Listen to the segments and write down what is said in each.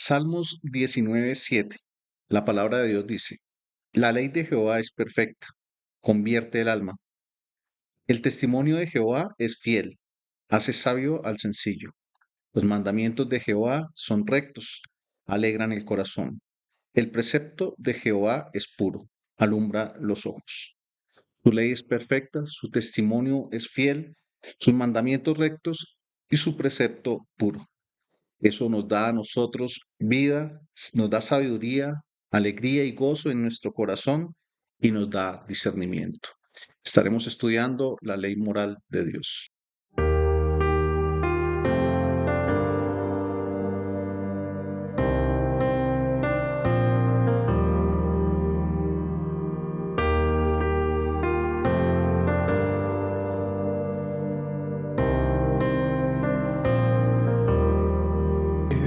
Salmos 19:7. La palabra de Dios dice, la ley de Jehová es perfecta, convierte el alma. El testimonio de Jehová es fiel, hace sabio al sencillo. Los mandamientos de Jehová son rectos, alegran el corazón. El precepto de Jehová es puro, alumbra los ojos. Su ley es perfecta, su testimonio es fiel, sus mandamientos rectos y su precepto puro. Eso nos da a nosotros vida, nos da sabiduría, alegría y gozo en nuestro corazón y nos da discernimiento. Estaremos estudiando la ley moral de Dios.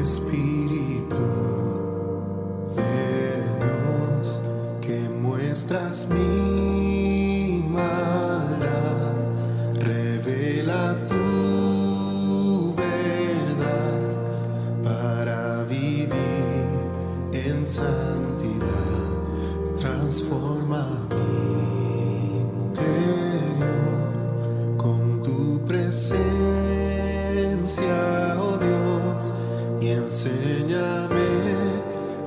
Espíritu de Dios, que muestras mi maldad, revela tu verdad para vivir en santidad. Transforma mi interior con tu presencia, oh Dios, y enséñame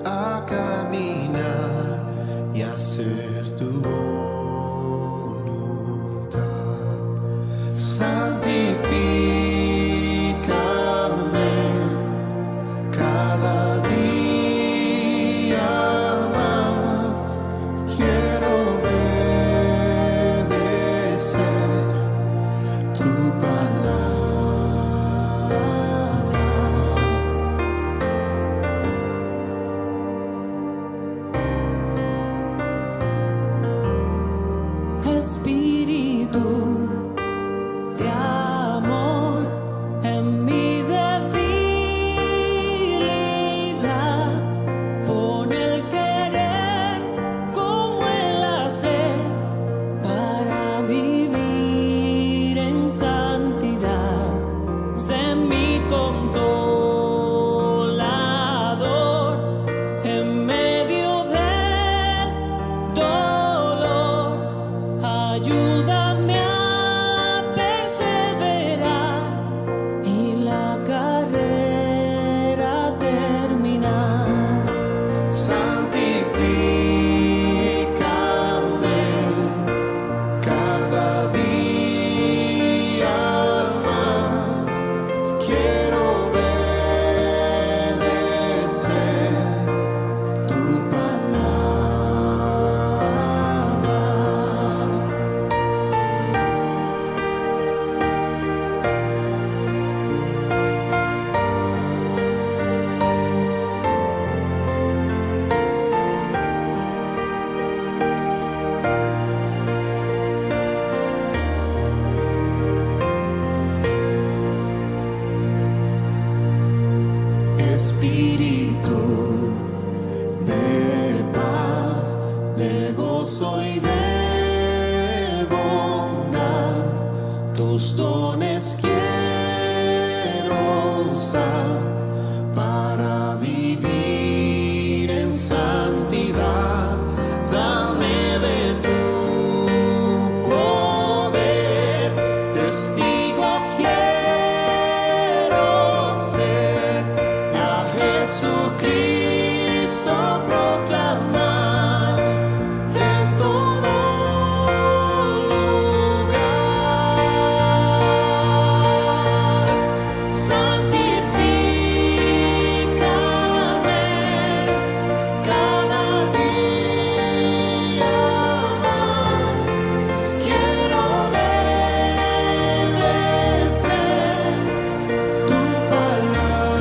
a caminar y hacer tu voluntad. Santifícame cada día más. Quiero obedecer tu palabra. Espíritu de amor en mi debilidad, pon el querer como el hacer para vivir en santidad. Sé mi consolador en medio del dolor. Ayúdame a perseverar y la carrera terminar. Santifícame cada día más. Quiero obedecer tu palabra. Espíritu de paz, de gozo y de bondad, tus dones quiero usar para vivir en santidad. Dame de tu poder, testigo quiero ser, a Jesucristo proclamar en todo lugar. Santifícame cada día más. Quiero obedecer tu palabra.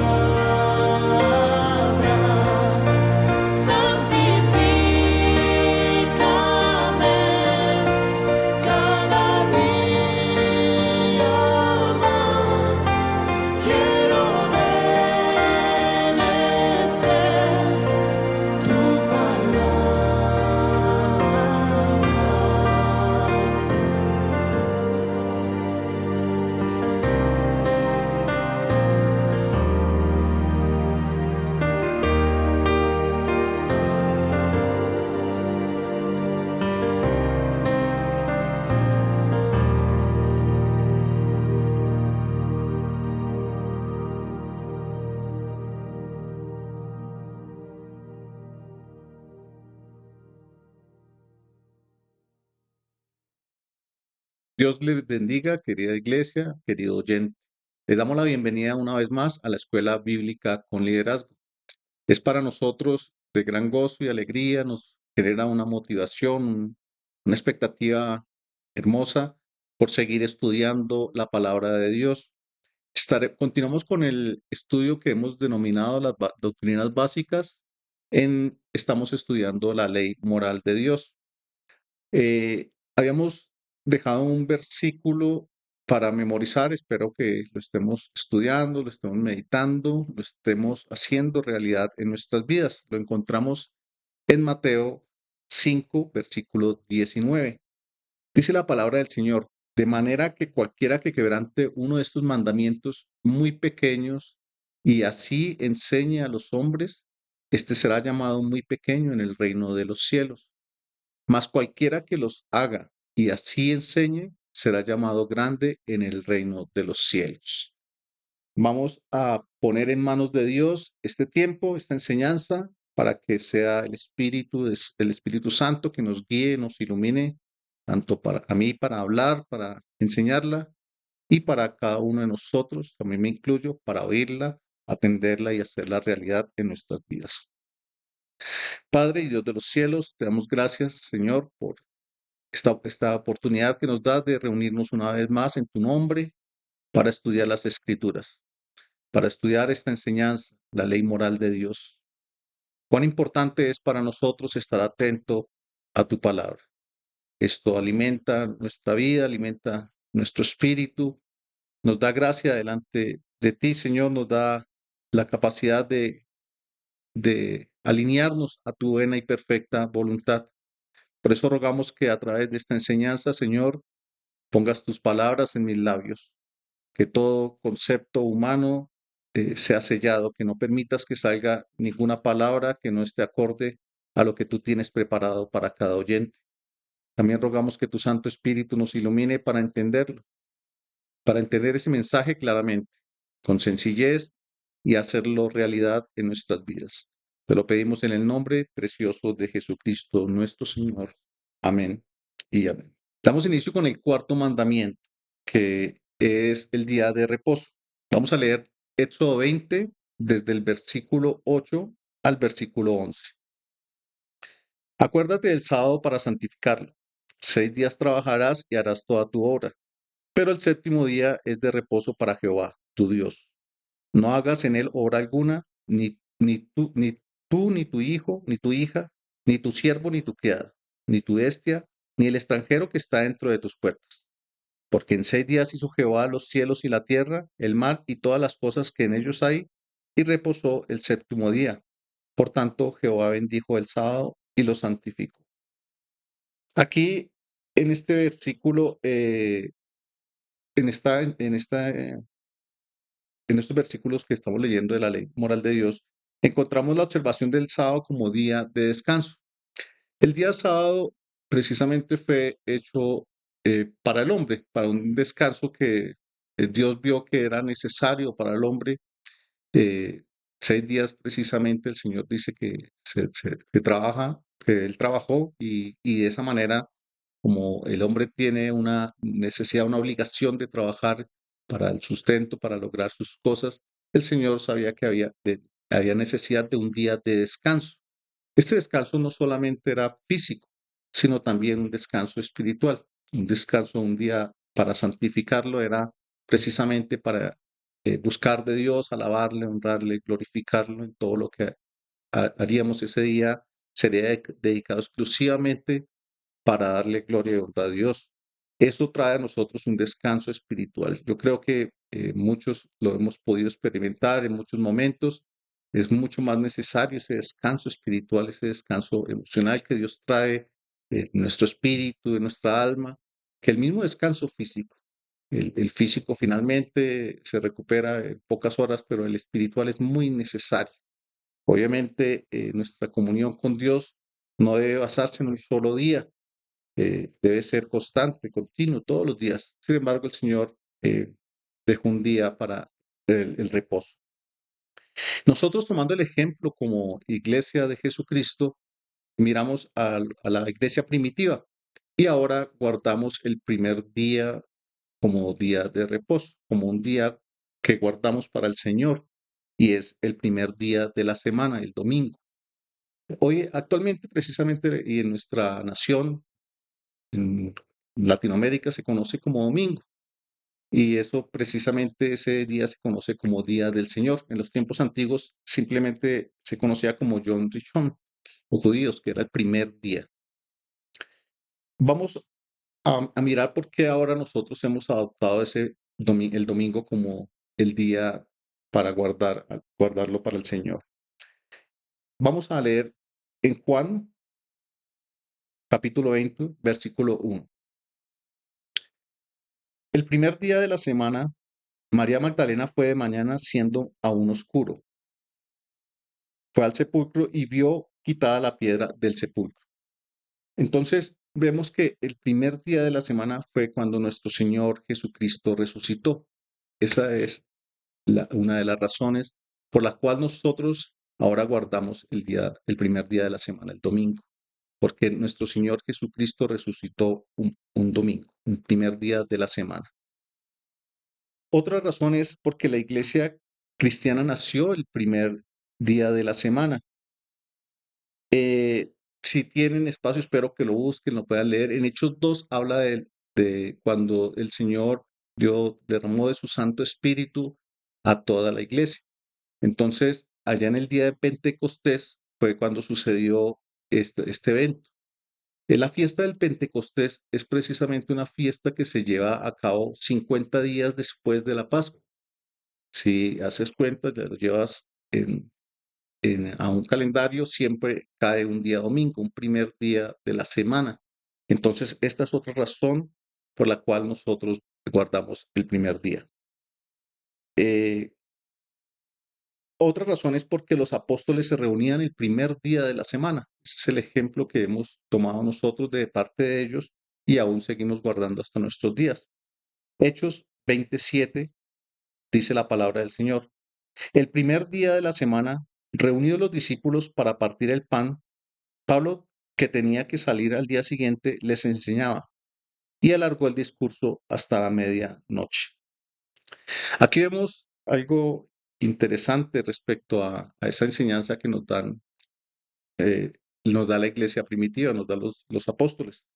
Dios les bendiga, querida iglesia, querido oyente. Les damos la bienvenida una vez más a la Escuela Bíblica con Liderazgo. Es para nosotros de gran gozo y alegría, nos genera una motivación, una expectativa hermosa por seguir estudiando la palabra de Dios. Continuamos con el estudio que hemos denominado las doctrinas básicas. Estamos estudiando la ley moral de Dios. Habíamos dejado un versículo para memorizar, espero que lo estemos estudiando, lo estemos meditando, lo estemos haciendo realidad en nuestras vidas. Lo encontramos en Mateo 5, versículo 19. Dice la palabra del Señor, de manera que cualquiera que quebrante uno de estos mandamientos muy pequeños y así enseñe a los hombres, este será llamado muy pequeño en el reino de los cielos. Mas cualquiera que los haga y así enseñe, será llamado grande en el reino de los cielos. Vamos a poner en manos de Dios este tiempo, esta enseñanza, para que sea el Espíritu Santo que nos guíe, nos ilumine, tanto para a mí para hablar, para enseñarla, y para cada uno de nosotros, también me incluyo, para oírla, atenderla y hacerla realidad en nuestras vidas. Padre y Dios de los cielos, te damos gracias, Señor, por esta oportunidad que nos das de reunirnos una vez más en tu nombre para estudiar las Escrituras, para estudiar esta enseñanza, la ley moral de Dios. Cuán importante es para nosotros estar atento a tu palabra. Esto alimenta nuestra vida, alimenta nuestro espíritu, nos da gracia delante de ti, Señor, nos da la capacidad de alinearnos a tu buena y perfecta voluntad. Por eso rogamos que a través de esta enseñanza, Señor, pongas tus palabras en mis labios, que todo concepto humano sea sellado, que no permitas que salga ninguna palabra que no esté acorde a lo que tú tienes preparado para cada oyente. También rogamos que tu Santo Espíritu nos ilumine para entenderlo, para entender ese mensaje claramente, con sencillez y hacerlo realidad en nuestras vidas. Te lo pedimos en el nombre precioso de Jesucristo, nuestro Señor. Amén y amén. Damos inicio con el cuarto mandamiento, que es el día de reposo. Vamos a leer Éxodo 20, desde el versículo 8 al versículo 11. Acuérdate del sábado para santificarlo. 6 días trabajarás y harás toda tu obra, pero el séptimo día es de reposo para Jehová, tu Dios. No hagas en él obra alguna, ni tu hijo, ni tu hija, ni tu siervo, ni tu criada, ni tu bestia, ni el extranjero que está dentro de tus puertas. Porque en 6 días hizo Jehová los cielos y la tierra, el mar y todas las cosas que en ellos hay, y reposó el séptimo día. Por tanto, Jehová bendijo el sábado y lo santificó. Aquí, en este versículo, en esta, en esta en estos versículos que estamos leyendo de la ley moral de Dios, encontramos la observación del sábado como día de descanso. El día sábado precisamente fue hecho para el hombre, para un descanso que Dios vio que era necesario para el hombre. eh, 6 días precisamente el Señor dice que se trabaja, que Él trabajó y de esa manera, como el hombre tiene una necesidad, una obligación de trabajar para el sustento, para lograr sus cosas, el Señor sabía que había necesidad de un día de descanso. Este descanso no solamente era físico, sino también un descanso espiritual. Un descanso, un día para santificarlo era precisamente para buscar de Dios, alabarle, honrarle, glorificarlo en todo lo que haríamos ese día. Sería dedicado exclusivamente para darle gloria y honra a Dios. Eso trae a nosotros un descanso espiritual. Yo creo que muchos lo hemos podido experimentar en muchos momentos. Es mucho más necesario ese descanso espiritual, ese descanso emocional que Dios trae en nuestro espíritu, en nuestra alma, que el mismo descanso físico. El físico finalmente se recupera en pocas horas, pero el espiritual es muy necesario. Obviamente, nuestra comunión con Dios no debe basarse en un solo día, debe ser constante, continuo, todos los días. Sin embargo, el Señor dejó un día para el reposo. Nosotros, tomando el ejemplo como iglesia de Jesucristo, miramos a la iglesia primitiva. y ahora guardamos el primer día como día de reposo, como un día que guardamos para el Señor y es el primer día de la semana, el domingo. Hoy, actualmente, precisamente, y en nuestra nación, en Latinoamérica, se conoce como domingo. Y eso precisamente ese día se conoce como Día del Señor. En los tiempos antiguos simplemente se conocía como Yom Rishon, los judíos, que era el primer día. Vamos a mirar por qué ahora nosotros hemos adoptado el domingo como el día para guardarlo para el Señor. Vamos a leer en Juan capítulo 20, versículo 1. El primer día de la semana, María Magdalena fue de mañana siendo aún oscuro. Fue al sepulcro y vio quitada la piedra del sepulcro. Entonces vemos que el primer día de la semana fue cuando nuestro Señor Jesucristo resucitó. Esa es una de las razones por la cual nosotros ahora guardamos el primer día de la semana, el domingo, porque nuestro Señor Jesucristo resucitó un domingo, un primer día de la semana. Otra razón es porque la iglesia cristiana nació el primer día de la semana. Si tienen espacio, espero que lo busquen, lo puedan leer. En Hechos 2 habla de cuando el Señor derramó de su Santo Espíritu a toda la iglesia. Entonces, allá en el día de Pentecostés fue cuando sucedió este evento. La fiesta del Pentecostés es precisamente una fiesta que se lleva a cabo 50 días después de la Pascua. Si haces cuenta, ya lo llevas a un calendario, siempre cae un día domingo, un primer día de la semana. Entonces, esta es otra razón por la cual nosotros guardamos el primer día. Eh, Otra razón es porque los apóstoles se reunían el primer día de la semana. Ese es el ejemplo que hemos tomado nosotros de parte de ellos y aún seguimos guardando hasta nuestros días. Hechos 27 dice la palabra del Señor. El primer día de la semana, reunidos los discípulos para partir el pan, Pablo, que tenía que salir al día siguiente, les enseñaba y alargó el discurso hasta la medianoche. Aquí vemos algo interesante respecto a esa enseñanza que eh, nos da la iglesia primitiva, nos da los apóstoles.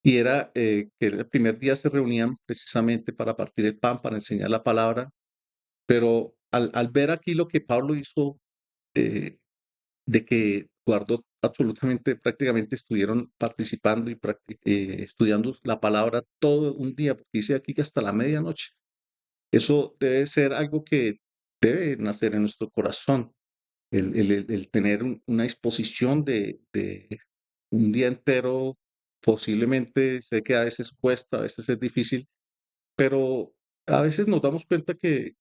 Y era que el primer día se reunían precisamente para partir el pan, para enseñar la palabra, pero al ver aquí lo que Pablo hizo, eh, de que guardó absolutamente, prácticamente estuvieron participando y estudiando la palabra todo un día, porque dice aquí que hasta la medianoche. Eso debe ser algo que debe nacer en nuestro corazón, el tener una disposición de un día entero, posiblemente, sé que a veces cuesta, a veces es difícil, pero a veces nos damos cuenta que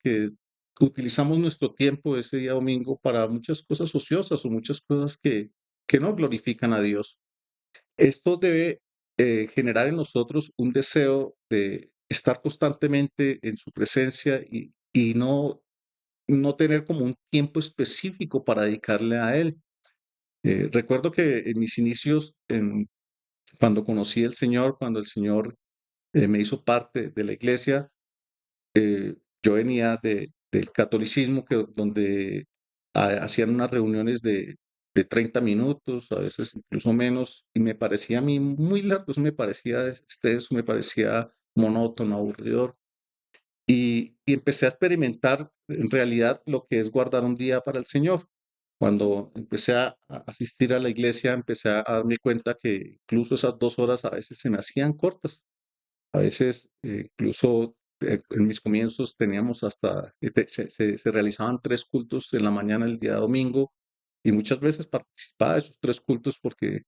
utilizamos nuestro tiempo ese día domingo para muchas cosas ociosas o muchas cosas que no glorifican a Dios. Esto debe generar en nosotros un deseo de estar constantemente en su presencia y no tener como un tiempo específico para dedicarle a Él. Recuerdo que en mis inicios, cuando conocí al Señor, cuando el Señor me hizo parte de la iglesia, yo venía del catolicismo, donde hacían unas reuniones de 30 minutos, a veces incluso menos, y me parecía a mí muy largo, eso me parecía extenso, me parecía monótono, aburridor. Y empecé a experimentar en realidad lo que es guardar un día para el Señor. Cuando empecé a asistir a la iglesia, empecé a darme cuenta que incluso esas 2 horas a veces se me hacían cortas. A veces, incluso en mis comienzos teníamos hasta, se realizaban 3 cultos en la mañana el día domingo y muchas veces participaba de esos 3 cultos porque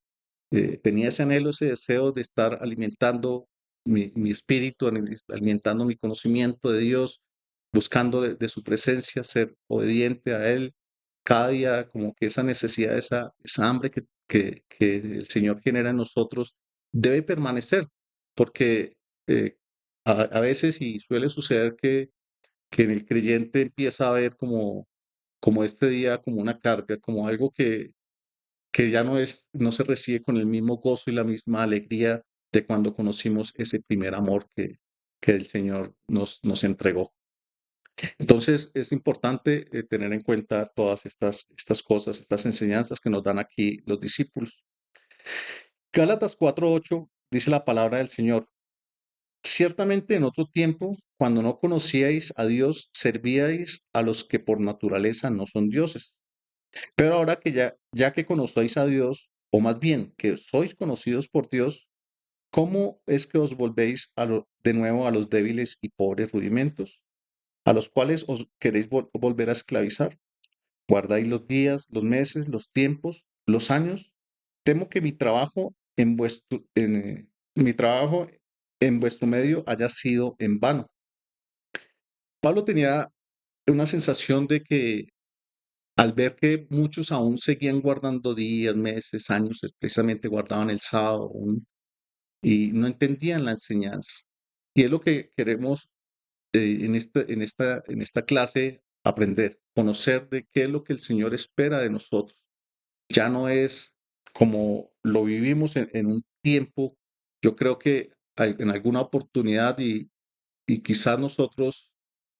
tenía ese anhelo, ese deseo de estar alimentando mi espíritu, alimentando mi conocimiento de Dios, buscando de su presencia, ser obediente a Él. Cada día como que esa necesidad, esa hambre que el Señor genera en nosotros debe permanecer, porque a veces y suele suceder que en el creyente empieza a ver como este día como una carga, como algo que ya no se recibe con el mismo gozo y la misma alegría de cuando conocimos ese primer amor que el Señor nos entregó. Entonces, es importante tener en cuenta todas estas cosas, estas enseñanzas que nos dan aquí los discípulos. Gálatas 4:8 dice la palabra del Señor. Ciertamente en otro tiempo, cuando no conocíais a Dios, servíais a los que por naturaleza no son dioses. Pero ahora que ya que conocéis a Dios, o más bien que sois conocidos por Dios, ¿cómo es que os volvéis de nuevo a los débiles y pobres rudimentos, a los cuales os queréis volver a esclavizar? ¿Guardáis los días, los meses, los tiempos, los años? Temo que mi trabajo en vuestro medio haya sido en vano. Pablo tenía una sensación de que al ver que muchos aún seguían guardando días, meses, años, precisamente guardaban el sábado y no entendían la enseñanza. Y es lo que queremos en esta clase aprender, conocer de qué es lo que el Señor espera de nosotros. Ya no es como lo vivimos en un tiempo. Yo creo que en alguna oportunidad y quizás nosotros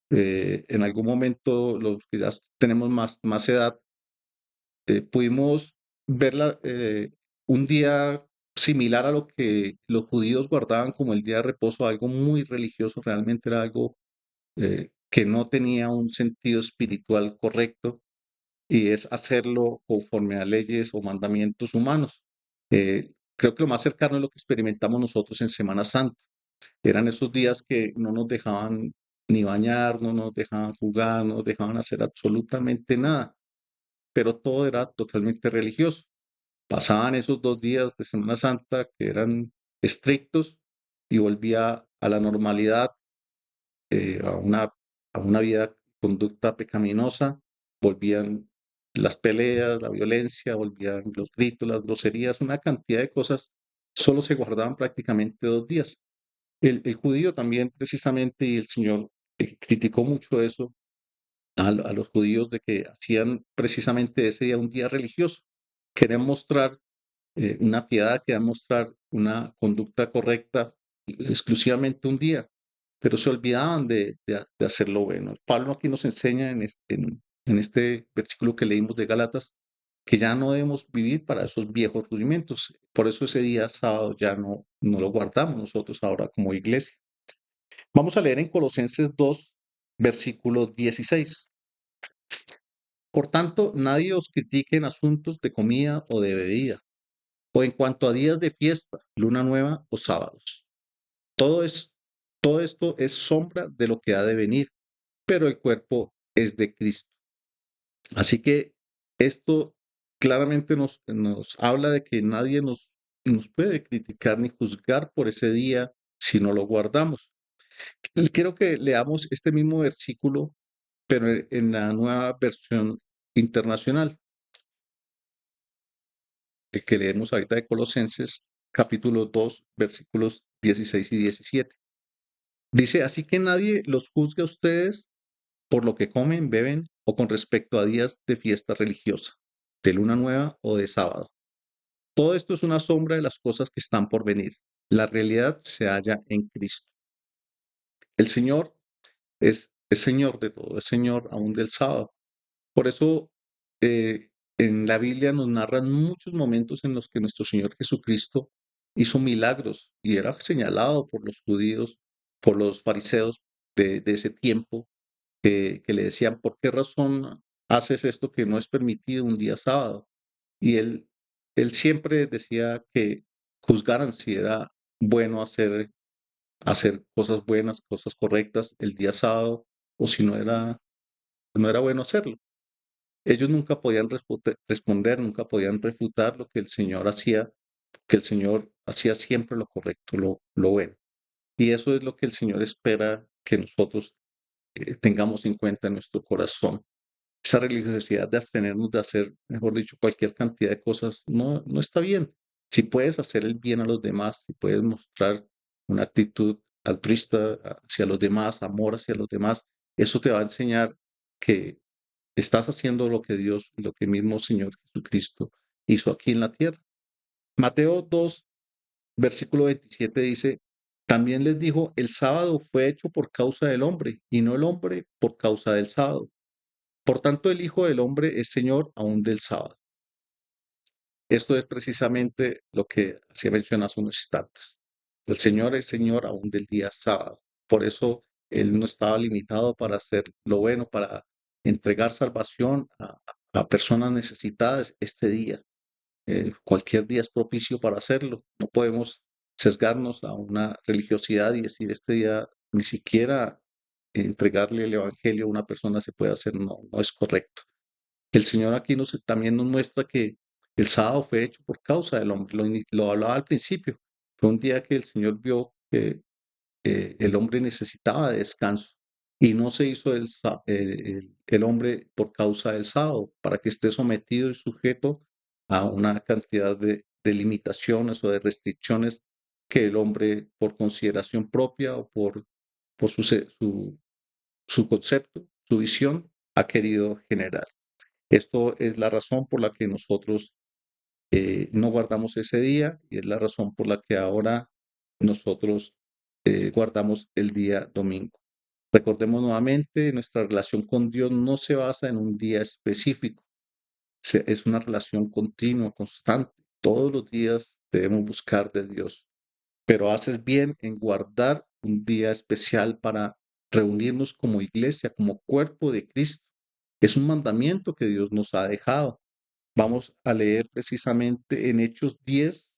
en algún momento, los que ya tenemos más edad, pudimos verla un día similar a lo que los judíos guardaban como el día de reposo, algo muy religioso, realmente era algo que no tenía un sentido espiritual correcto y es hacerlo conforme a leyes o mandamientos humanos. Creo que lo más cercano es lo que experimentamos nosotros en Semana Santa. Eran esos días que no nos dejaban ni bañar, no nos dejaban jugar, no nos dejaban hacer absolutamente nada, pero todo era totalmente religioso. Pasaban esos 2 días de Semana Santa que eran estrictos y volvía a la normalidad, eh, a una, a una vida, conducta pecaminosa, volvían las peleas, la violencia, volvían los gritos, las groserías, una cantidad de cosas, solo se guardaban prácticamente 2 días. El judío también precisamente, y el Señor criticó mucho eso a los judíos de que hacían precisamente ese día un día religioso. Querían mostrar una piedad, querían mostrar una conducta correcta exclusivamente un día, pero se olvidaban de hacer lo bueno. Pablo aquí nos enseña en este versículo que leímos de Gálatas que ya no debemos vivir para esos viejos rudimentos. Por eso ese día sábado ya no lo guardamos nosotros ahora como iglesia. Vamos a leer en Colosenses 2, versículo 16. Por tanto, nadie os critique en asuntos de comida o de bebida, o en cuanto a días de fiesta, luna nueva o sábados. Todo, es, todo esto es sombra de lo que ha de venir, pero el cuerpo es de Cristo. Así que esto claramente nos habla de que nadie nos puede criticar ni juzgar por ese día si no lo guardamos. Y quiero que leamos este mismo versículo, pero en la nueva versión internacional, el que leemos ahorita de Colosenses, capítulo 2, versículos 16 y 17. Dice, así que nadie los juzgue a ustedes por lo que comen, beben o con respecto a días de fiesta religiosa, de luna nueva o de sábado. Todo esto es una sombra de las cosas que están por venir. La realidad se halla en Cristo. El Señor es Señor de todo, es Señor aún del sábado. Por eso en la Biblia nos narran muchos momentos en los que nuestro Señor Jesucristo hizo milagros y era señalado por los judíos, por los fariseos de ese tiempo, que le decían, ¿por qué razón haces esto que no es permitido un día sábado? Y él siempre decía que juzgaran si era bueno hacer cosas buenas, cosas correctas el día sábado, o si no era bueno hacerlo. Ellos nunca podían responder, nunca podían refutar lo que el Señor hacía, que el Señor hacía siempre lo correcto, lo bueno. Y eso es lo que el Señor espera que nosotros tengamos en cuenta en nuestro corazón. Esa religiosidad de abstenernos de hacer, mejor dicho, cualquier cantidad de cosas, no está bien. Si puedes hacer el bien a los demás, si puedes mostrar una actitud altruista hacia los demás, amor hacia los demás, eso te va a enseñar que estás haciendo lo que Dios, lo que mismo Señor Jesucristo hizo aquí en la tierra. Mateo 2, versículo 27 dice, también les dijo, el sábado fue hecho por causa del hombre y no el hombre por causa del sábado. Por tanto, el Hijo del Hombre es Señor aún del sábado. Esto es precisamente lo que hacía mención hace unos instantes. El Señor es Señor aún del día sábado. Por eso Él no estaba limitado para hacer lo bueno, para entregar salvación a personas necesitadas este día. Cualquier día es propicio para hacerlo. No podemos sesgarnos a una religiosidad y decir este día ni siquiera entregarle el Evangelio a una persona se puede hacer. No, no es correcto. El Señor aquí también nos muestra que el sábado fue hecho por causa del hombre. Lo hablaba al principio. Fue un día que el Señor vio que el hombre necesitaba de descanso y no se hizo el hombre por causa del sábado, para que esté sometido y sujeto a una cantidad de limitaciones o de restricciones que el hombre, por consideración propia o por su concepto, su visión, ha querido generar. Esto es la razón por la que nosotros no guardamos ese día y es la razón por la que ahora nosotros guardamos el día domingo. Recordemos nuevamente, nuestra relación con Dios no se basa en un día específico, es una relación continua, constante. Todos los días debemos buscar de Dios, pero haces bien en guardar un día especial para reunirnos como iglesia, como cuerpo de Cristo. Es un mandamiento que Dios nos ha dejado. Vamos a leer precisamente en Hechos 10,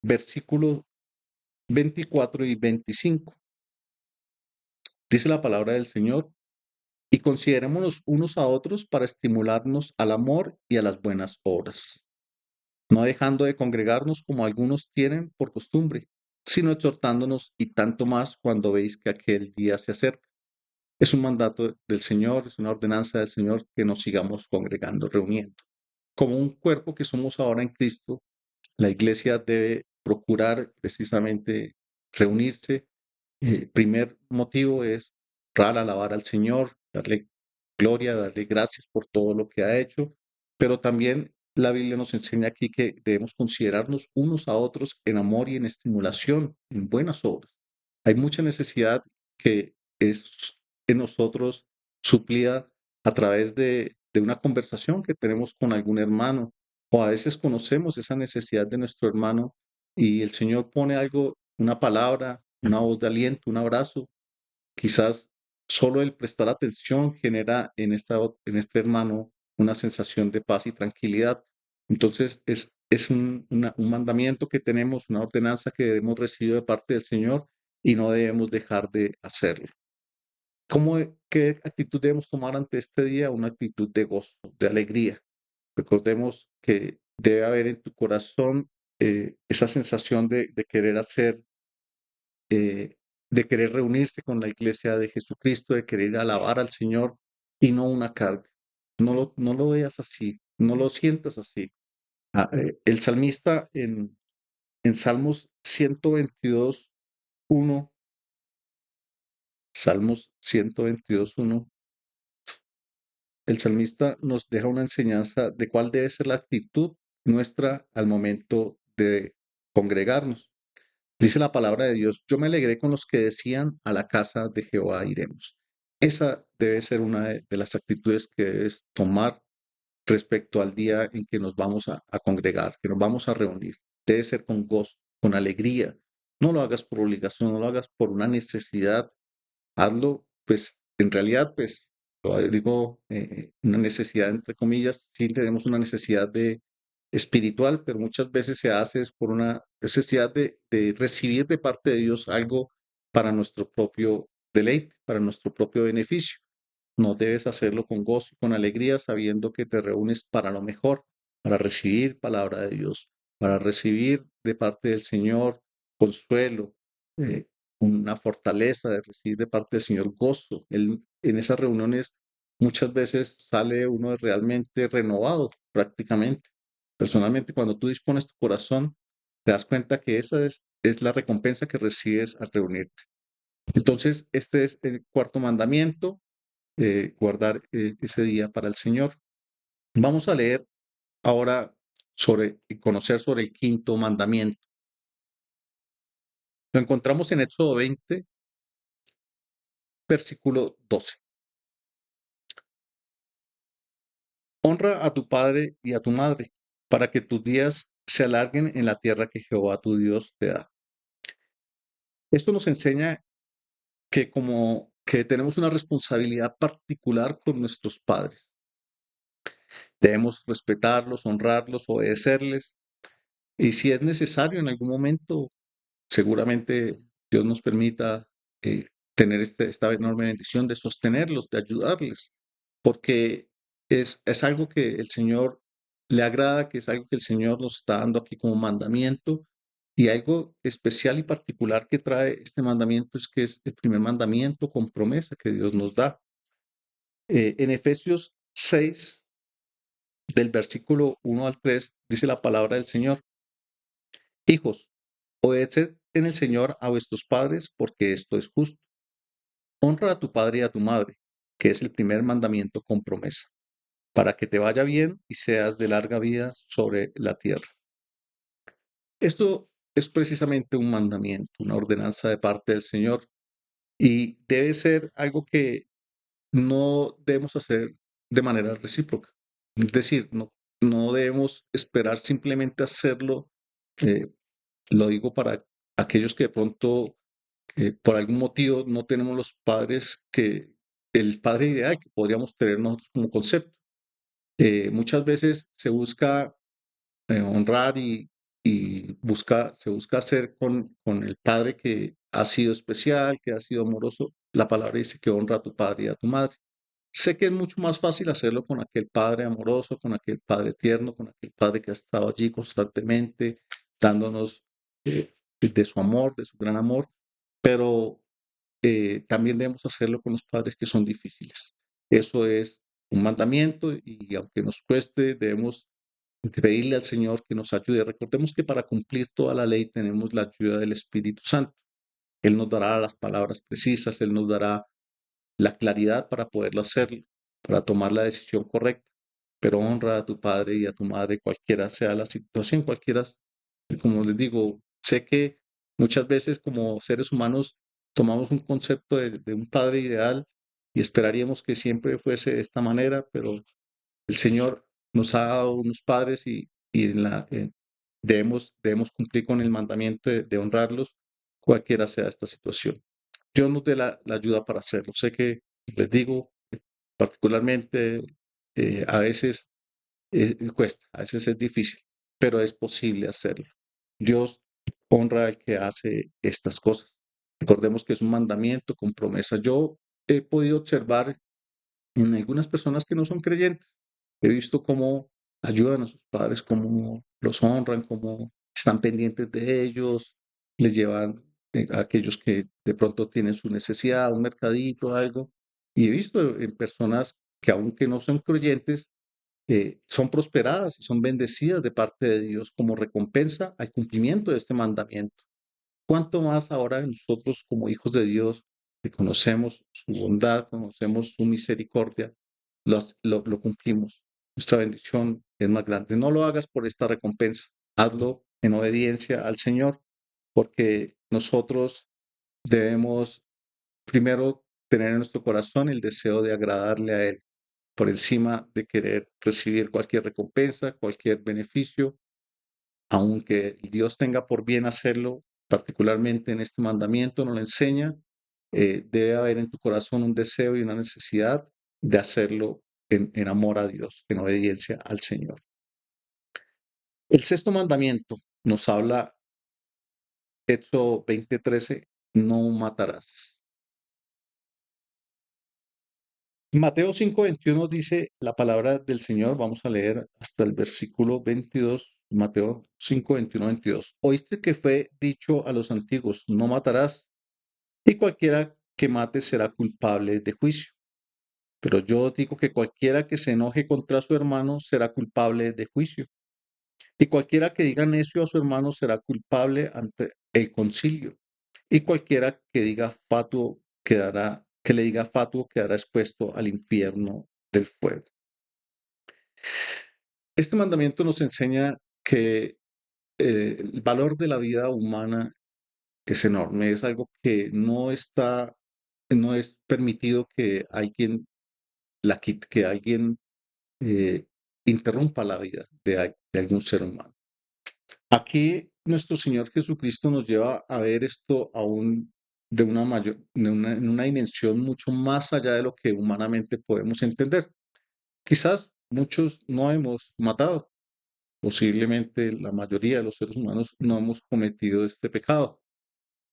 versículos 24 y 25. Dice la palabra del Señor, y considerémonos unos a otros para estimularnos al amor y a las buenas obras, no dejando de congregarnos como algunos tienen por costumbre, sino exhortándonos y tanto más cuando veis que aquel día se acerca. Es un mandato del Señor, es una ordenanza del Señor que nos sigamos congregando, reuniendo. Como un cuerpo que somos ahora en Cristo, la iglesia debe procurar precisamente reunirse. El primer motivo es orar, alabar al Señor, darle gloria, darle gracias por todo lo que ha hecho, pero también la Biblia nos enseña aquí que debemos considerarnos unos a otros en amor y en estimulación, en buenas obras. Hay mucha necesidad que es en nosotros suplida a través de una conversación que tenemos con algún hermano, o a veces conocemos esa necesidad de nuestro hermano y el Señor pone algo, una palabra, una voz de aliento, un abrazo. Quizás solo el prestar atención genera en este hermano una sensación de paz y tranquilidad. Entonces es un mandamiento que tenemos, una ordenanza que hemos recibido de parte del Señor y no debemos dejar de hacerlo. ¿Qué actitud debemos tomar ante este día? Una actitud de gozo, de alegría. Recordemos que debe haber en tu corazón esa sensación de querer hacer, de querer reunirse con la iglesia de Jesucristo, de querer alabar al Señor y no una carga. No lo veas así, no lo sientas así. El salmista en Salmos 122:1, Salmos 122:1, el salmista nos deja una enseñanza de cuál debe ser la actitud nuestra al momento de congregarnos. Dice la palabra de Dios, yo me alegré con los que decían, a la casa de Jehová iremos. Esa debe ser una de las actitudes que debes tomar respecto al día en que nos vamos a congregar, que nos vamos a reunir. Debe ser con gozo, con alegría. No lo hagas por obligación, no lo hagas por una necesidad. Hazlo, pues, en realidad, pues, lo digo, una necesidad entre comillas, sí tenemos una necesidad de espiritual, pero muchas veces se hace es por una necesidad de recibir de parte de Dios algo para nuestro propio deleite, para nuestro propio beneficio. No debes hacerlo con gozo y con alegría, sabiendo que te reúnes para lo mejor, para recibir palabra de Dios, para recibir de parte del Señor consuelo, eh, una fortaleza, de recibir de parte del Señor gozo. En esas reuniones muchas veces sale uno realmente renovado, prácticamente. Personalmente, cuando tú dispones tu corazón, te das cuenta que esa es la recompensa que recibes al reunirte. Entonces, este es el cuarto mandamiento, guardar ese día para el Señor. Vamos a leer ahora sobre y conocer sobre el quinto mandamiento. Lo encontramos en Éxodo 20, versículo 12. Honra a tu padre y a tu madre, para que tus días se alarguen en la tierra que Jehová tu Dios te da. Esto nos enseña que como que tenemos una responsabilidad particular con nuestros padres. Debemos respetarlos, honrarlos, obedecerles. Y si es necesario en algún momento, seguramente Dios nos permita tener esta enorme bendición de sostenerlos, de ayudarles, porque es algo que el Señor le agrada, que es algo que el Señor nos está dando aquí como mandamiento. Y algo especial y particular que trae este mandamiento es que es el primer mandamiento con promesa que Dios nos da. En Efesios 6, del versículo 1 al 3, dice la palabra del Señor: Hijos, obedeced en el Señor a vuestros padres, porque esto es justo. Honra a tu padre y a tu madre, que es el primer mandamiento con promesa, para que te vaya bien y seas de larga vida sobre la tierra. Esto es precisamente un mandamiento, una ordenanza de parte del Señor, y debe ser algo que no debemos hacer de manera recíproca. Es decir, no debemos esperar simplemente hacerlo. eh, lo digo para aquellos que de pronto, por algún motivo, no tenemos los padres el padre ideal que podríamos tener nosotros como concepto. Muchas veces se busca honrar se busca hacer con el padre que ha sido especial, que ha sido amoroso. La palabra dice que honra a tu padre y a tu madre. Sé que es mucho más fácil hacerlo con aquel padre amoroso, con aquel padre tierno, con aquel padre que ha estado allí constantemente dándonos de su amor, de su gran amor, pero también debemos hacerlo con los padres que son difíciles. Eso es un mandamiento y aunque nos cueste, debemos pedirle al Señor que nos ayude. Recordemos que para cumplir toda la ley tenemos la ayuda del Espíritu Santo. Él nos dará las palabras precisas, Él nos dará la claridad para poderlo hacerlo, para tomar la decisión correcta. Pero honra a tu padre y a tu madre, cualquiera sea la situación, cualquiera, como les digo, sé que muchas veces como seres humanos tomamos un concepto de un padre ideal y esperaríamos que siempre fuese de esta manera, pero el Señor nos ha dado unos padres y debemos cumplir con el mandamiento de honrarlos, cualquiera sea esta situación. Dios nos dé la ayuda para hacerlo. Sé que, les digo, particularmente, a veces cuesta, a veces es difícil, pero es posible hacerlo. Dios honra al que hace estas cosas. Recordemos que es un mandamiento con promesa. Yo he podido observar en algunas personas que no son creyentes. He visto cómo ayudan a sus padres, cómo los honran, cómo están pendientes de ellos, les llevan a aquellos que de pronto tienen su necesidad, un mercadito, algo. Y he visto en personas que aunque no son creyentes, son prosperadas y son bendecidas de parte de Dios como recompensa al cumplimiento de este mandamiento. Cuánto más ahora nosotros como hijos de Dios, que conocemos su bondad, conocemos su misericordia, lo cumplimos. Nuestra bendición es más grande. No lo hagas por esta recompensa, hazlo en obediencia al Señor, porque nosotros debemos primero tener en nuestro corazón el deseo de agradarle a Él, por encima de querer recibir cualquier recompensa, cualquier beneficio, aunque Dios tenga por bien hacerlo, particularmente en este mandamiento, nos lo enseña, debe haber en tu corazón un deseo y una necesidad de hacerlo en amor a Dios, en obediencia al Señor. El sexto mandamiento nos habla, Éxodo 20:13, no matarás. Mateo 5:21 dice la palabra del Señor, vamos a leer hasta el versículo 22, Mateo 5:21, 22. Oíste que fue dicho a los antiguos, no matarás, y cualquiera que mate será culpable de juicio. Pero yo os digo que cualquiera que se enoje contra su hermano será culpable de juicio. Y cualquiera que diga necio a su hermano será culpable ante el concilio. Y cualquiera que que le diga fatuo quedará expuesto al infierno del fuego. Este mandamiento nos enseña que el valor de la vida humana es enorme, es algo que no es permitido que alguien la quite, que alguien eh, interrumpa la vida de algún ser humano. Aquí nuestro Señor Jesucristo nos lleva a ver esto aún en una dimensión mucho más allá de lo que humanamente podemos entender. Quizás muchos no hemos matado, posiblemente la mayoría de los seres humanos no hemos cometido este pecado,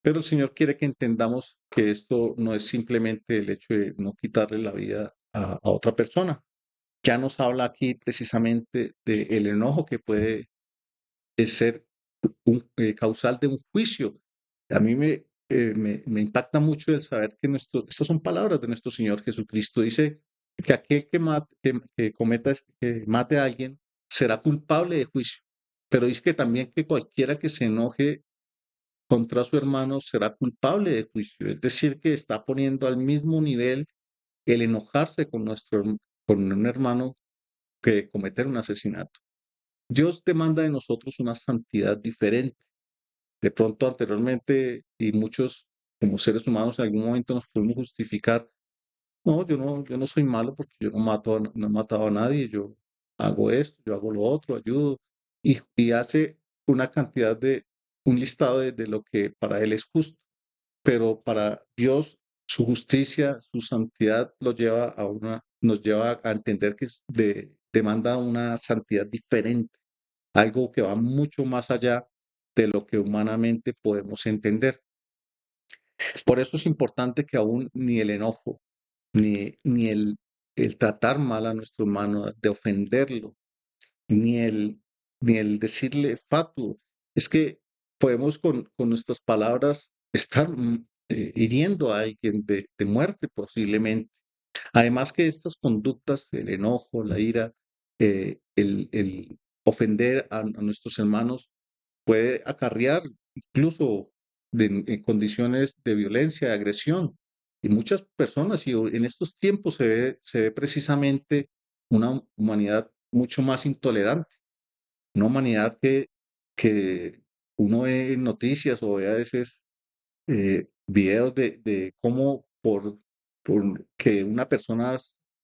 pero el Señor quiere que entendamos que esto no es simplemente el hecho de no quitarle la vida a otra persona. Ya nos habla aquí precisamente del enojo que puede ser causal de un juicio. A mí me impacta mucho el saber que estas son palabras de nuestro Señor Jesucristo. Dice que aquel que mate a alguien será culpable de juicio, pero dice que también que cualquiera que se enoje contra su hermano será culpable de juicio. Es decir, que está poniendo al mismo nivel el enojarse con un hermano que cometer un asesinato. Dios demanda de nosotros una santidad diferente. De pronto anteriormente, y muchos como seres humanos en algún momento nos podemos justificar, no, yo no soy malo porque yo no he matado a nadie, yo hago esto, yo hago lo otro, ayudo, y hace una cantidad un listado de lo que para él es justo, pero para Dios su justicia, su santidad nos lleva a entender que demanda una santidad diferente, algo que va mucho más allá de lo que humanamente podemos entender. Por eso es importante que aún ni el enojo, ni el tratar mal a nuestro hermano, de ofenderlo, ni ni el decirle fatuo, es que podemos con nuestras palabras estar hiriendo a alguien de muerte posiblemente. Además que estas conductas, el enojo, la ira, el ofender a nuestros hermanos, puede acarrear incluso en condiciones de violencia, de agresión. Y muchas personas, en estos tiempos se ve precisamente una humanidad mucho más intolerante, una humanidad que uno ve en noticias o ve a veces videos de cómo por que una persona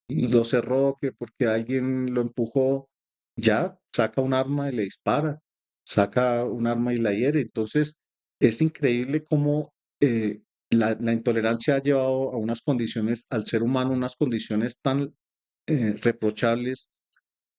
lo cerró, que porque alguien lo empujó, ya saca un arma y le dispara, saca un arma y la hiere. Entonces, es increíble cómo la intolerancia ha llevado a unas condiciones, al ser humano, unas condiciones tan reprochables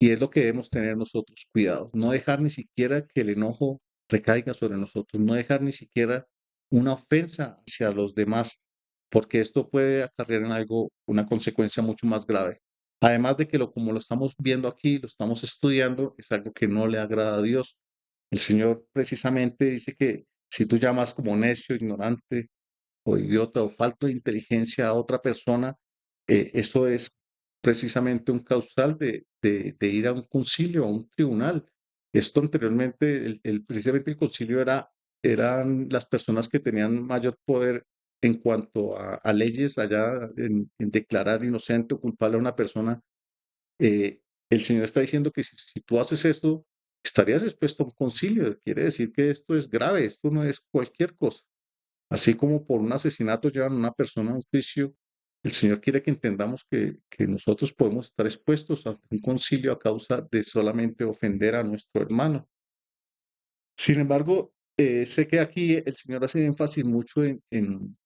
y es lo que debemos tener nosotros, cuidado. No dejar ni siquiera que el enojo recaiga sobre nosotros, no dejar ni siquiera una ofensa hacia los demás, porque esto puede acarrear en algo, una consecuencia mucho más grave. Además de que como lo estamos viendo aquí, lo estamos estudiando, es algo que no le agrada a Dios. El Señor precisamente dice que si tú llamas como necio, ignorante, o idiota o falta de inteligencia a otra persona, eso es precisamente un causal de ir a un concilio, a un tribunal. Esto anteriormente, precisamente el concilio eran las personas que tenían mayor poder en cuanto a leyes allá en declarar inocente o culpable a una persona. El Señor está diciendo que si tú haces esto, estarías expuesto a un concilio. Quiere decir que esto es grave, esto no es cualquier cosa. Así como por un asesinato llevan a una persona a un juicio, el Señor quiere que entendamos que nosotros podemos estar expuestos a un concilio a causa de solamente ofender a nuestro hermano. Sin embargo, sé que aquí el Señor hace énfasis mucho en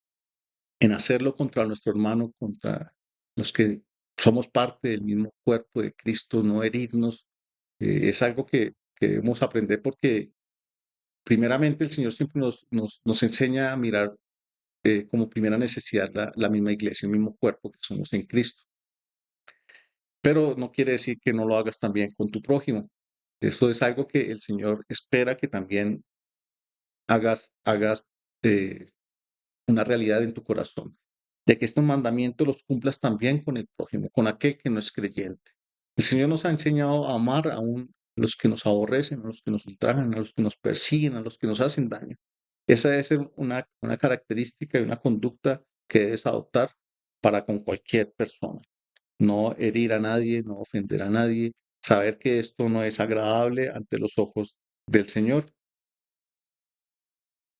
hacerlo contra nuestro hermano, contra los que somos parte del mismo cuerpo de Cristo, no herirnos. Es algo que debemos aprender porque primeramente el Señor siempre nos enseña a mirar como primera necesidad la misma iglesia, el mismo cuerpo que somos en Cristo. Pero no quiere decir que no lo hagas también con tu prójimo. Esto es algo que el Señor espera que también hagas eh, una realidad en tu corazón, de que estos mandamientos los cumplas también con el prójimo, con aquel que no es creyente. El Señor nos ha enseñado a amar aún a los que nos aborrecen, a los que nos ultrajan, a los que nos persiguen, a los que nos hacen daño. Esa debe ser una característica y una conducta que debes adoptar para con cualquier persona. No herir a nadie, no ofender a nadie, saber que esto no es agradable ante los ojos del Señor.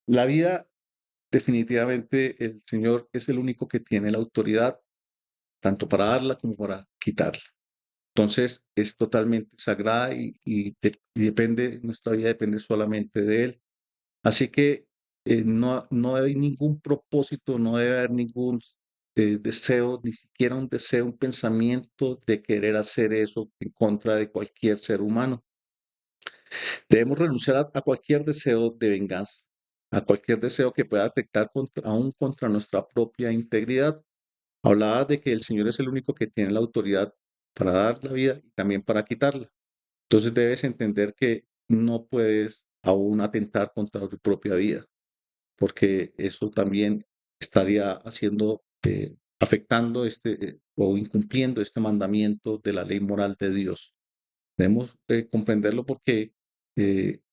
La vida definitivamente el Señor es el único que tiene la autoridad, tanto para darla como para quitarla. Entonces es totalmente sagrada y depende, nuestra vida depende solamente de Él. Así que no hay ningún propósito, no debe haber ningún deseo, ni siquiera un deseo, un pensamiento de querer hacer eso en contra de cualquier ser humano. Debemos renunciar a cualquier deseo de venganza, a cualquier deseo que pueda atentar aún contra nuestra propia integridad. Hablaba de que el Señor es el único que tiene la autoridad para dar la vida y también para quitarla. Entonces debes entender que no puedes aún atentar contra tu propia vida, porque eso también estaría afectando o incumpliendo este mandamiento de la ley moral de Dios. Debemos comprenderlo porque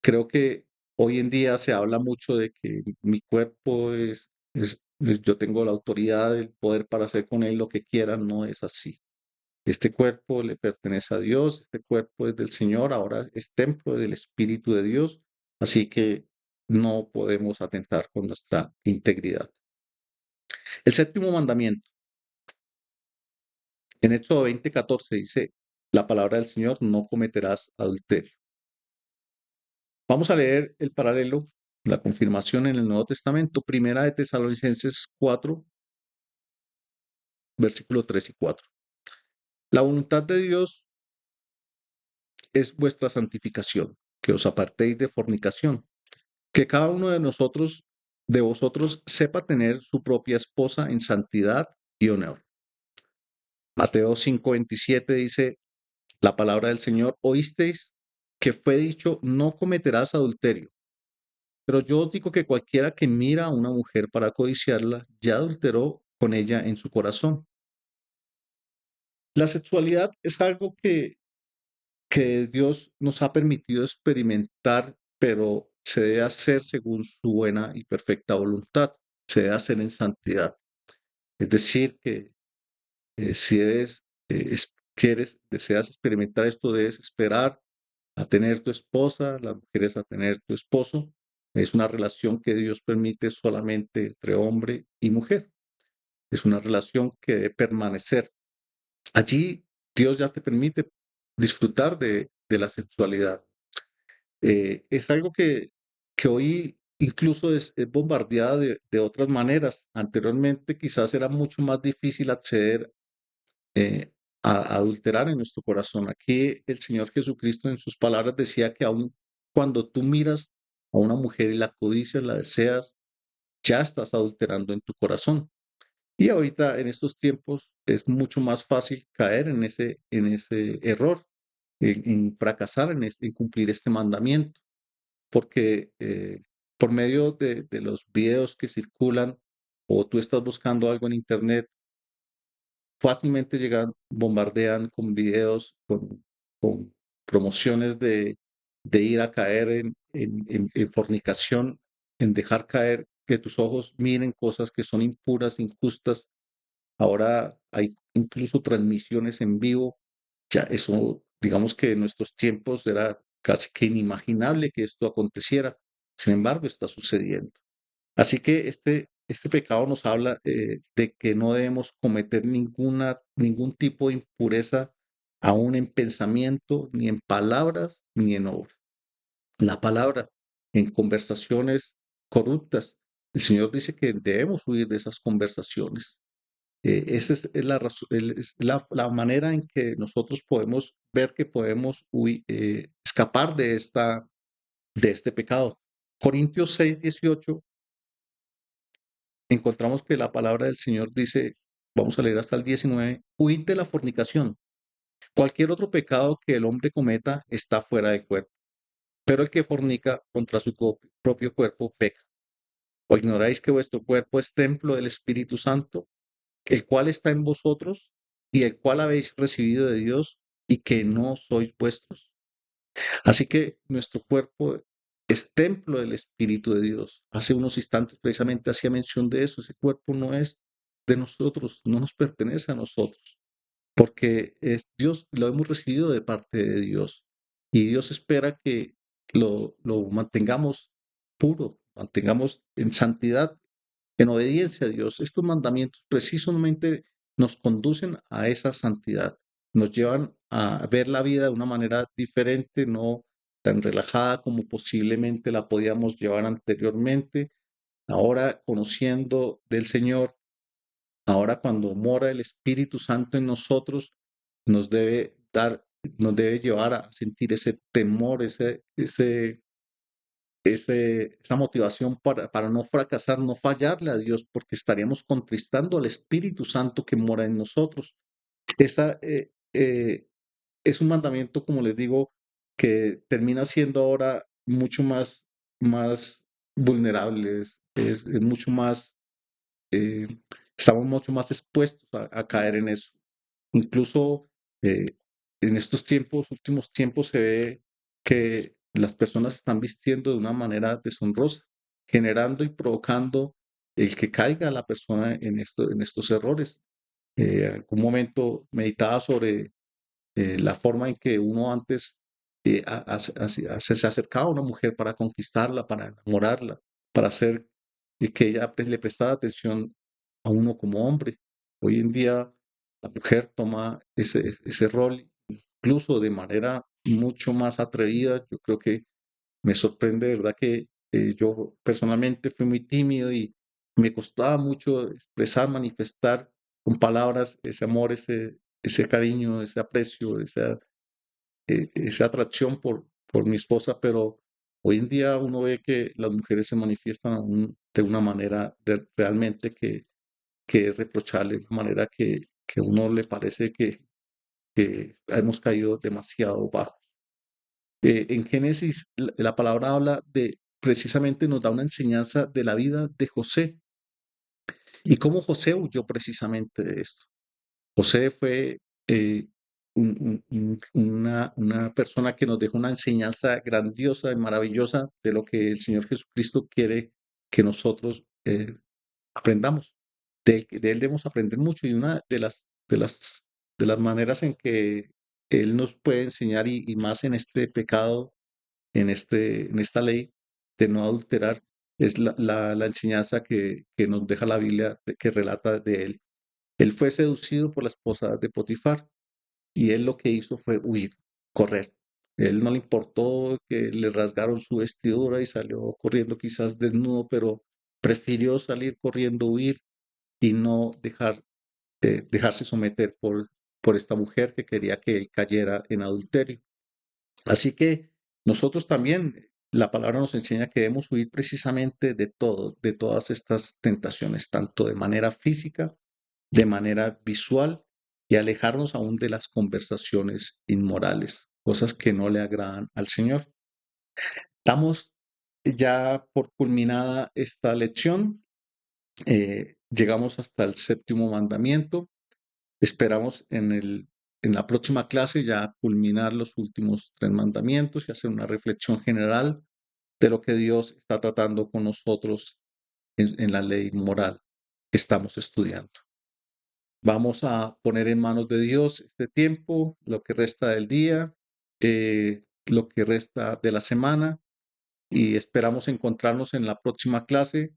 creo que hoy en día se habla mucho de que mi cuerpo yo tengo la autoridad, el poder para hacer con él lo que quiera. No es así. Este cuerpo le pertenece a Dios, este cuerpo es del Señor, ahora es templo del Espíritu de Dios, así que no podemos atentar con nuestra integridad. El séptimo mandamiento, en Éxodo 20:14 dice la palabra del Señor: no cometerás adulterio. Vamos a leer el paralelo, la confirmación en el Nuevo Testamento, Primera de Tesalonicenses 4, versículos 3 y 4. La voluntad de Dios es vuestra santificación, que os apartéis de fornicación, que cada uno de vosotros, sepa tener su propia esposa en santidad y honor. Mateo 5:27 dice la palabra del Señor: oísteis que fue dicho, no cometerás adulterio. Pero yo os digo que cualquiera que mira a una mujer para codiciarla, ya adulteró con ella en su corazón. La sexualidad es algo que Dios nos ha permitido experimentar, pero se debe hacer según su buena y perfecta voluntad. Se debe hacer en santidad. Es decir, que si deseas experimentar esto, debes esperar a tener tu esposa, las mujeres a tener tu esposo. Es una relación que Dios permite solamente entre hombre y mujer. Es una relación que debe permanecer. Allí Dios ya te permite disfrutar de la sexualidad. Es algo que hoy incluso es bombardeada de otras maneras. Anteriormente quizás era mucho más difícil acceder eh, a adulterar en nuestro corazón. Aquí el Señor Jesucristo en sus palabras decía que aun cuando tú miras a una mujer y la codicias, la deseas, ya estás adulterando en tu corazón. Y ahorita en estos tiempos es mucho más fácil caer en ese error, en fracasar en cumplir este mandamiento, porque por medio de los videos que circulan o tú estás buscando algo en internet, fácilmente llegan, bombardean con videos, con promociones de ir a caer en fornicación, en dejar caer que tus ojos miren cosas que son impuras, injustas. Ahora hay incluso transmisiones en vivo. Ya eso, digamos que en nuestros tiempos era casi que inimaginable que esto aconteciera. Sin embargo, está sucediendo. Así que este pecado nos habla de que no debemos cometer ningún tipo de impureza, aún en pensamiento, ni en palabras, ni en obra. La palabra, en conversaciones corruptas. El Señor dice que debemos huir de esas conversaciones. Esa es la manera en que nosotros podemos ver que podemos escapar de este pecado. Corintios 6:18 encontramos que la palabra del Señor dice, vamos a leer hasta el 19, huid de la fornicación. Cualquier otro pecado que el hombre cometa está fuera de cuerpo, pero el que fornica contra su propio cuerpo peca. ¿O ignoráis que vuestro cuerpo es templo del Espíritu Santo, el cual está en vosotros y el cual habéis recibido de Dios y que no sois vuestros? Así que nuestro cuerpo es templo del Espíritu de Dios. Hace unos instantes precisamente hacía mención de eso. Ese cuerpo no es de nosotros, no nos pertenece a nosotros, porque es Dios, lo hemos recibido de parte de Dios. Y Dios espera que lo mantengamos puro, mantengamos en santidad. en obediencia a Dios. Estos mandamientos precisamente nos conducen a esa santidad, nos llevan a ver la vida de una manera diferente, no tan relajada como posiblemente la podíamos llevar anteriormente. Ahora conociendo del Señor, ahora cuando mora el Espíritu Santo en nosotros, nos debe dar, nos debe llevar a sentir ese temor, esa motivación para no fracasar, no fallarle a Dios, porque estaríamos contristando al Espíritu Santo que mora en nosotros. Esa es un mandamiento, como les digo, que termina siendo ahora mucho más vulnerable, es mucho más, eh, estamos mucho más expuestos a caer en eso. Incluso eh, en estos tiempos, últimos tiempos, se ve que las personas están vistiendo de una manera deshonrosa, generando y provocando el que caiga la persona en estos errores. En algún momento meditaba sobre la forma en que uno antes se acercaba a una mujer para conquistarla, para enamorarla, para hacer que ella le prestara atención a uno como hombre. Hoy en día la mujer toma ese rol incluso de manera mucho más atrevida. Yo creo que me sorprende, de verdad, que yo personalmente fui muy tímido y me costaba mucho expresar, manifestar con palabras ese amor, ese cariño, ese aprecio, esa atracción por mi esposa, pero hoy en día uno ve que las mujeres se manifiestan aún de una manera realmente que es reprochable, de una manera que a uno le parece que hemos caído demasiado bajo. En Génesis, la palabra habla de, precisamente nos da una enseñanza de la vida de José y cómo José huyó precisamente de esto. José fue una persona que nos dejó una enseñanza grandiosa y maravillosa de lo que el Señor Jesucristo quiere que nosotros aprendamos. De él debemos aprender mucho y una de las maneras en que Él nos puede enseñar y más en este pecado, en esta ley de no adulterar, es la enseñanza que nos deja la Biblia, que relata de Él. Él fue seducido por la esposa de Potifar y él lo que hizo fue huir, correr. Él no le importó que le rasgaron su vestidura y salió corriendo quizás desnudo, pero prefirió salir corriendo, huir y no dejarse someter por esta mujer que quería que él cayera en adulterio. Así que nosotros también, la palabra nos enseña que debemos huir precisamente de todo, de todas estas tentaciones, tanto de manera física, de manera visual y alejarnos aún de las conversaciones inmorales, cosas que no le agradan al Señor. Damos ya por culminada esta lección. Llegamos hasta el séptimo mandamiento. Esperamos en la próxima clase ya culminar los últimos tres mandamientos y hacer una reflexión general de lo que Dios está tratando con nosotros en la ley moral que estamos estudiando. Vamos a poner en manos de Dios este tiempo, lo que resta del día, lo que resta de la semana y esperamos encontrarnos en la próxima clase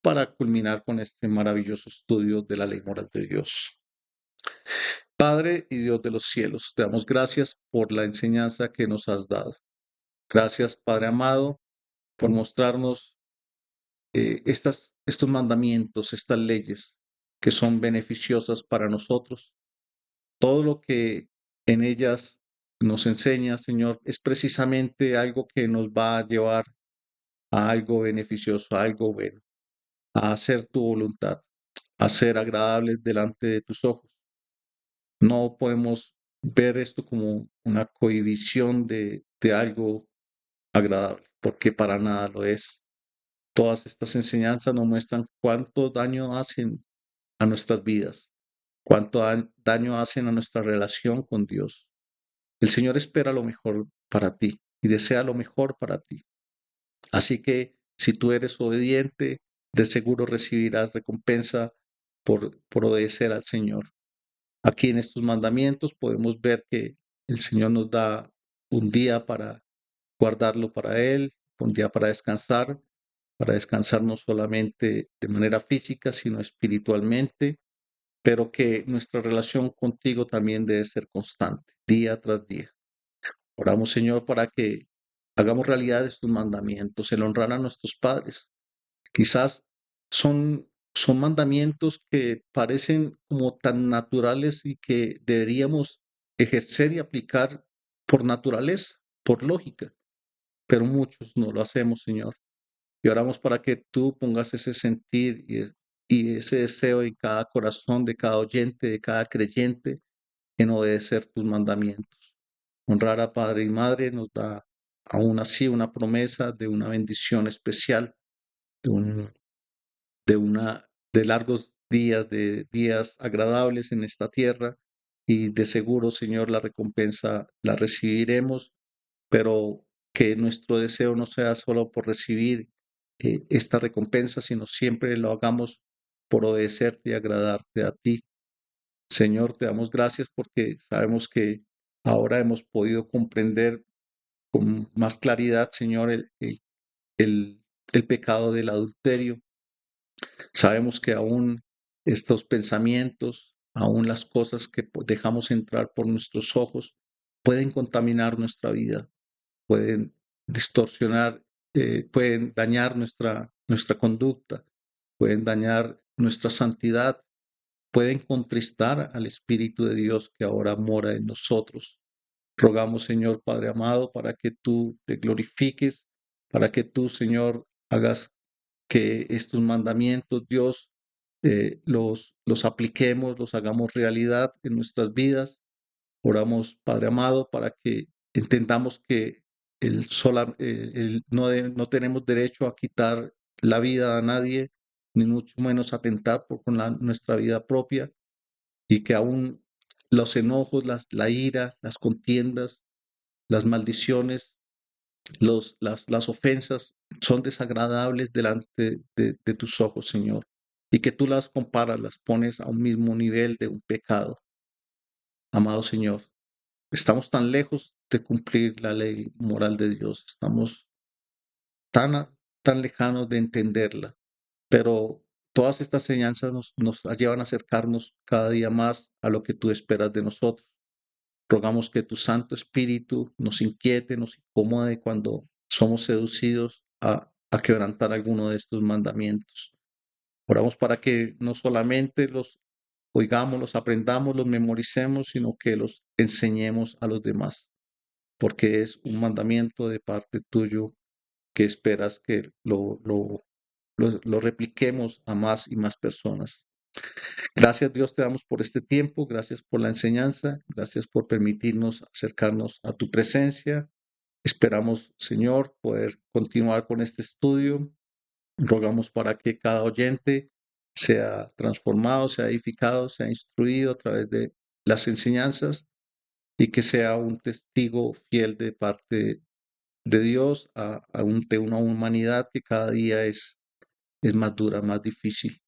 para culminar con este maravilloso estudio de la ley moral de Dios. Padre y Dios de los cielos, te damos gracias por la enseñanza que nos has dado. Gracias, Padre amado, por mostrarnos estos mandamientos, estas leyes que son beneficiosas para nosotros. Todo lo que en ellas nos enseña, Señor, es precisamente algo que nos va a llevar a algo beneficioso, a algo bueno, a hacer tu voluntad, a ser agradables delante de tus ojos. No podemos ver esto como una cohibición de algo agradable, porque para nada lo es. Todas estas enseñanzas nos muestran cuánto daño hacen a nuestras vidas, cuánto daño hacen a nuestra relación con Dios. El Señor espera lo mejor para ti y desea lo mejor para ti. Así que si tú eres obediente, de seguro recibirás recompensa por obedecer al Señor. Aquí en estos mandamientos podemos ver que el Señor nos da un día para guardarlo para Él, un día para descansar, para descansar no solamente de manera física, sino espiritualmente, pero que nuestra relación contigo también debe ser constante, día tras día. Oramos, Señor, para que hagamos realidad estos mandamientos, el honrar a nuestros padres. Quizás son mandamientos que parecen como tan naturales y que deberíamos ejercer y aplicar por naturaleza, por lógica, pero muchos no lo hacemos, Señor. Y oramos para que tú pongas ese sentir y ese deseo en cada corazón de cada oyente, de cada creyente, en obedecer tus mandamientos. Honrar a padre y madre nos da aún así una promesa de una bendición especial, de un de largos días, de días agradables en esta tierra, y de seguro, Señor, la recompensa la recibiremos, pero que nuestro deseo no sea solo por recibir esta recompensa, sino siempre lo hagamos por obedecerte y agradarte a ti. Señor, te damos gracias porque sabemos que ahora hemos podido comprender con más claridad, Señor, el, el pecado del adulterio. Sabemos que aún estos pensamientos, aún las cosas que dejamos entrar por nuestros ojos, pueden contaminar nuestra vida, pueden distorsionar, pueden dañar nuestra conducta, pueden dañar nuestra santidad, pueden contristar al Espíritu de Dios que ahora mora en nosotros. Rogamos, Señor Padre amado, para que tú te glorifiques, para que tú, Señor, hagas que estos mandamientos, Dios, los apliquemos, los hagamos realidad en nuestras vidas. Oramos, Padre amado, para que entendamos que no tenemos derecho a quitar la vida a nadie, ni mucho menos atentar con nuestra vida propia, y que aún los enojos, la ira, las contiendas, las maldiciones, las ofensas son desagradables delante de tus ojos, Señor, y que tú las comparas, las pones a un mismo nivel de un pecado. Amado Señor, estamos tan lejos de cumplir la ley moral de Dios, estamos tan lejanos de entenderla, pero todas estas enseñanzas nos llevan a acercarnos cada día más a lo que tú esperas de nosotros. Rogamos que tu Santo Espíritu nos inquiete, nos incomode cuando somos seducidos a quebrantar alguno de estos mandamientos. Oramos para que no solamente los oigamos, los aprendamos, los memoricemos, sino que los enseñemos a los demás, porque es un mandamiento de parte tuyo que esperas que lo repliquemos a más y más personas. Gracias, Dios, te damos por este tiempo, gracias por la enseñanza, gracias por permitirnos acercarnos a tu presencia. Esperamos, Señor, poder continuar con este estudio. Rogamos para que cada oyente sea transformado, sea edificado, sea instruido a través de las enseñanzas, y que sea un testigo fiel de parte de Dios de una humanidad que cada día es más dura, más difícil,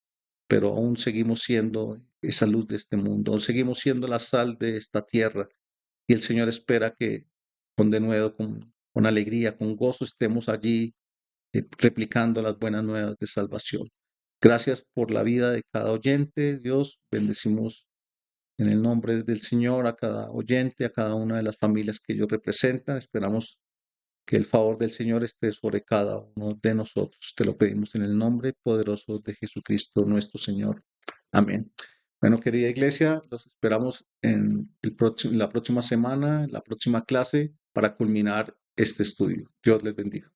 pero aún seguimos siendo esa luz de este mundo, aún seguimos siendo la sal de esta tierra, y el Señor espera que con denuedo, con alegría, con gozo estemos allí replicando las buenas nuevas de salvación. Gracias por la vida de cada oyente, Dios. Bendecimos en el nombre del Señor a cada oyente, a cada una de las familias que ellos representan. Esperamos que el favor del Señor esté sobre cada uno de nosotros. Te lo pedimos en el nombre poderoso de Jesucristo nuestro Señor. Amén. Bueno, querida iglesia, los esperamos en la próxima semana, en la próxima clase, para culminar este estudio. Dios les bendiga.